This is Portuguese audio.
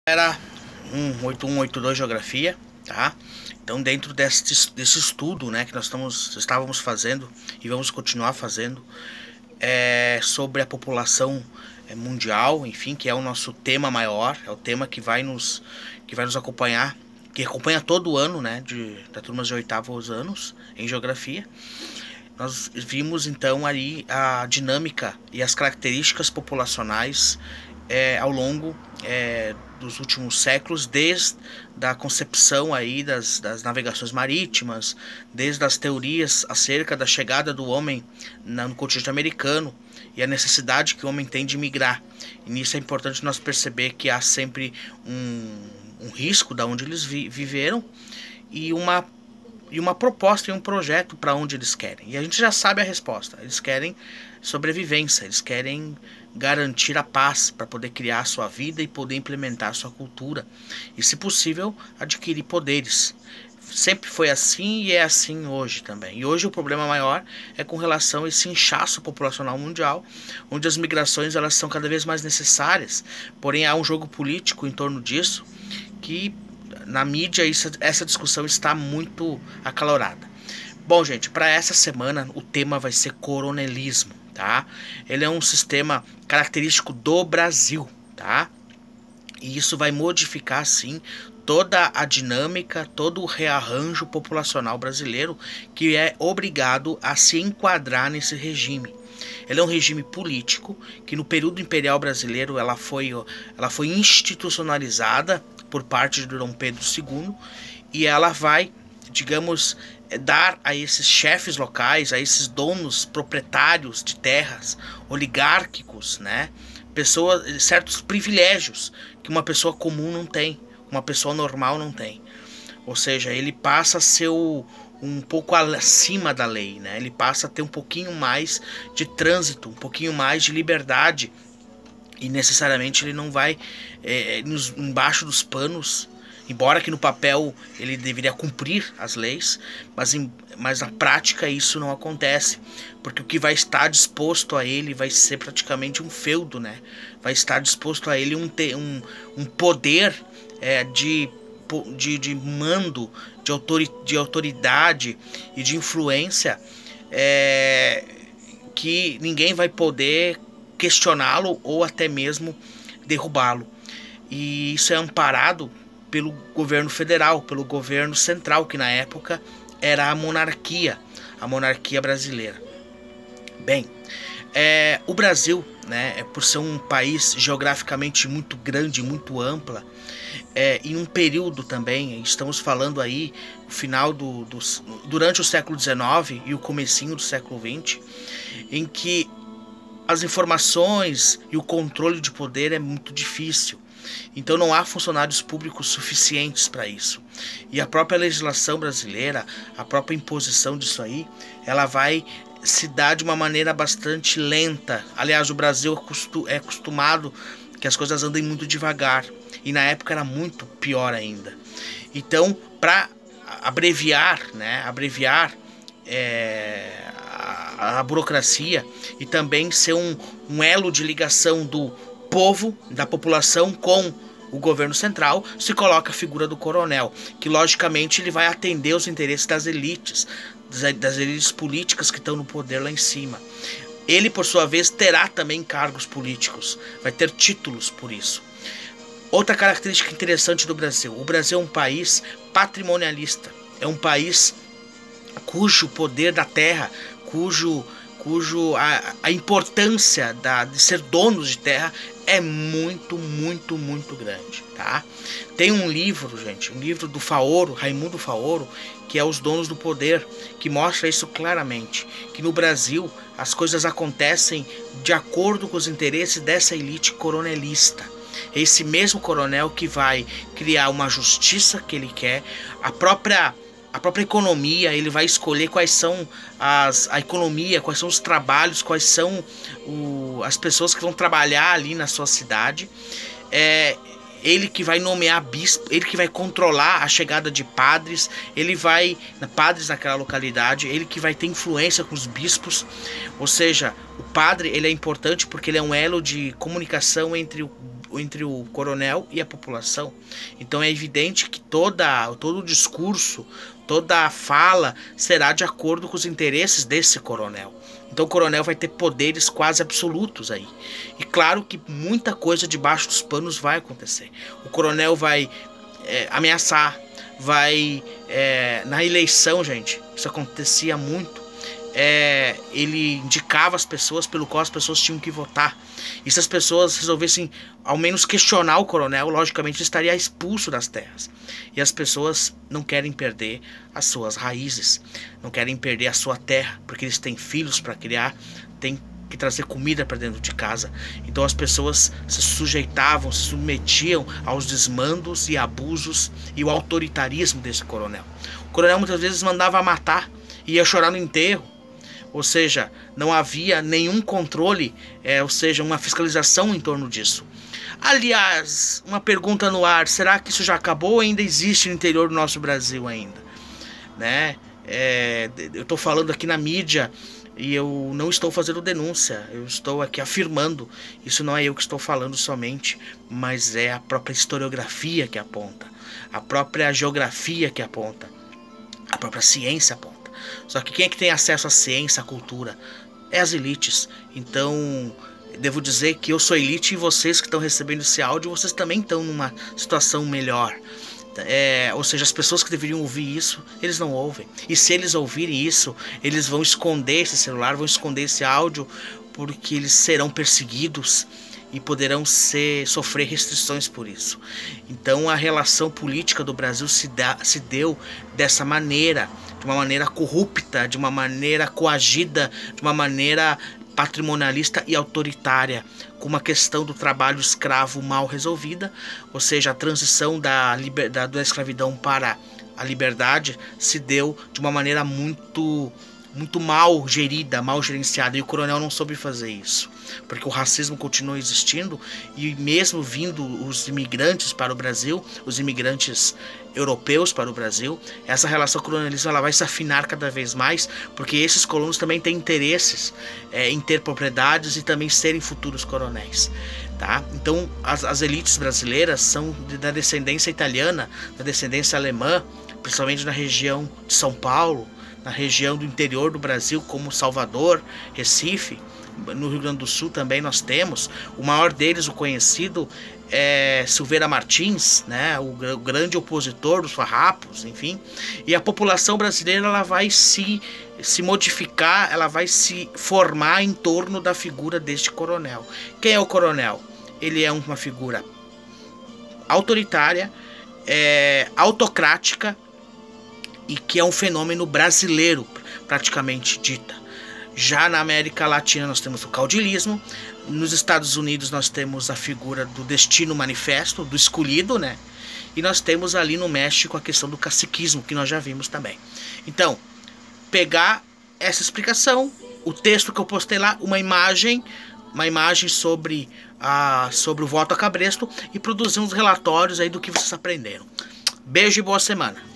Era 8182 Geografia, tá? Então, dentro desse estudo, né, que nós estávamos fazendo e vamos continuar fazendo, sobre a população mundial, enfim, que é o nosso tema maior, é o tema que vai nos acompanhar, que acompanha todo ano, né, da turma de oitavos anos em Geografia. Nós vimos então ali a dinâmica e as características populacionais ao longo dos últimos séculos, desde a concepção aí das navegações marítimas, desde as teorias acerca da chegada do homem no continente americano e a necessidade que o homem tem de migrar. E nisso é importante nós perceber que há sempre um risco da onde eles viveram e uma proposta e um projeto para onde eles querem. E a gente já sabe a resposta. Eles querem sobrevivência, eles querem garantir a paz para poder criar a sua vida e poder implementar a sua cultura. E, se possível, adquirir poderes. Sempre foi assim e é assim hoje também. E hoje o problema maior é com relação a esse inchaço populacional mundial, onde as migrações elas são cada vez mais necessárias. Porém, há um jogo político em torno disso que na mídia essa discussão está muito acalorada. Bom, gente, para essa semana o tema vai ser coronelismo, tá? Ele é um sistema característico do Brasil, tá? E isso vai modificar, sim, toda a dinâmica, todo o rearranjo populacional brasileiro, que é obrigado a se enquadrar nesse regime. Ele é um regime político que no período imperial brasileiro ela foi institucionalizada por parte de Dom Pedro II, e ela vai, digamos, dar a esses chefes locais, a esses donos proprietários de terras, oligárquicos, né, certos privilégios que uma pessoa comum não tem, uma pessoa normal não tem. Ou seja, ele passa a ser um pouco acima da lei, né? Ele passa a ter um pouquinho mais de trânsito, um pouquinho mais de liberdade. E necessariamente ele não vai embaixo dos panos, embora que no papel ele deveria cumprir as leis, mas na prática isso não acontece, porque o que vai estar disposto a ele vai ser praticamente um feudo, né? Vai estar disposto a ele um poder de mando, de autoridade e de influência que ninguém vai poder questioná-lo ou até mesmo derrubá-lo. E isso é amparado pelo governo federal, pelo governo central, que na época era a monarquia brasileira. Bem, o Brasil, né, por ser um país geograficamente muito grande, muito ampla, em um período também, estamos falando aí no final durante o século XIX e o comecinho do século XX, em que as informações e o controle de poder é muito difícil. Então não há funcionários públicos suficientes para isso. E a própria legislação brasileira, a própria imposição disso aí, ela vai se dar de uma maneira bastante lenta. Aliás, o Brasil é acostumado que as coisas andem muito devagar. E na época era muito pior ainda. Então, para abreviar, né, a burocracia e também ser um elo de ligação do povo, da população com o governo central, se coloca a figura do coronel, que logicamente ele vai atender os interesses das elites políticas que estão no poder lá em cima. Ele, por sua vez, terá também cargos políticos, vai ter títulos por isso. Outra característica interessante do Brasil: o Brasil é um país patrimonialista, é um país cujo poder da terra, a importância de ser donos de terra é muito, muito, muito grande, tá? Tem um livro, gente, um livro do Faoro, Raimundo Faoro, que é Os Donos do Poder, que mostra isso claramente, que no Brasil as coisas acontecem de acordo com os interesses dessa elite coronelista. Esse mesmo coronel que vai criar uma justiça que ele quer, a própria economia, ele vai escolher quais são a economia, quais são os trabalhos, quais são as pessoas que vão trabalhar ali na sua cidade. Ele que vai nomear bispo, ele que vai controlar a chegada de padres, padres naquela localidade, ele que vai ter influência com os bispos. Ou seja, o padre ele é importante porque ele é um elo de comunicação entre entre o coronel e a população. Então é evidente que todo o discurso, toda a fala será de acordo com os interesses desse coronel. Então o coronel vai ter poderes quase absolutos aí. E claro que muita coisa debaixo dos panos vai acontecer. O coronel vai ameaçar, vai... na eleição, gente, isso acontecia muito. Ele indicava as pessoas pelo qual as pessoas tinham que votar. E se as pessoas resolvessem ao menos questionar o coronel, logicamente ele estaria expulso das terras. E as pessoas não querem perder as suas raízes, não querem perder a sua terra, porque eles têm filhos para criar, têm que trazer comida para dentro de casa. Então as pessoas se sujeitavam, se submetiam aos desmandos e abusos e o autoritarismo desse coronel. O coronel muitas vezes mandava matar e ia chorar no enterro. Ou seja, não havia nenhum controle, ou seja, uma fiscalização em torno disso. Aliás, uma pergunta no ar, será que isso já acabou ou ainda existe no interior do nosso Brasil ainda? Né? Eu estou falando aqui na mídia e eu não estou fazendo denúncia, eu estou aqui afirmando. Isso não é eu que estou falando somente, mas é a própria historiografia que aponta, a própria geografia que aponta, a própria ciência aponta. Só que quem é que tem acesso à ciência, à cultura? É as elites. Então, devo dizer que eu sou elite e vocês que estão recebendo esse áudio, vocês também estão numa situação melhor. Ou seja, as pessoas que deveriam ouvir isso, eles não ouvem. E se eles ouvirem isso, eles vão esconder esse celular, vão esconder esse áudio, porque eles serão perseguidos e poderão sofrer restrições por isso. Então a relação política do Brasil se deu dessa maneira, de uma maneira corrupta, de uma maneira coagida, de uma maneira patrimonialista e autoritária, com uma questão do trabalho escravo mal resolvida, ou seja, a transição da escravidão para a liberdade se deu de uma maneira muito mal gerida, mal gerenciada, e o coronel não soube fazer isso, porque o racismo continua existindo, e mesmo vindo os imigrantes para o Brasil, os imigrantes europeus para o Brasil, essa relação colonialista ela vai se afinar cada vez mais, porque esses colonos também têm interesses em ter propriedades e também serem futuros coronéis. Tá? Então as elites brasileiras são da descendência italiana, da descendência alemã, principalmente na região de São Paulo, na região do interior do Brasil, como Salvador, Recife. No Rio Grande do Sul também nós temos. O maior deles, o conhecido, é Silveira Martins, né? O grande opositor dos farrapos, enfim. E a população brasileira ela vai se modificar, ela vai se formar em torno da figura deste coronel. Quem é o coronel? Ele é uma figura autoritária, autocrática, e que é um fenômeno brasileiro, praticamente dita. Já na América Latina nós temos o caudilismo, nos Estados Unidos nós temos a figura do destino manifesto, do escolhido, né? E nós temos ali no México a questão do caciquismo, que nós já vimos também. Então, pegar essa explicação, o texto que eu postei lá, uma imagem sobre o voto a cabresto, e produzir uns relatórios aí do que vocês aprenderam. Beijo e boa semana.